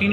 3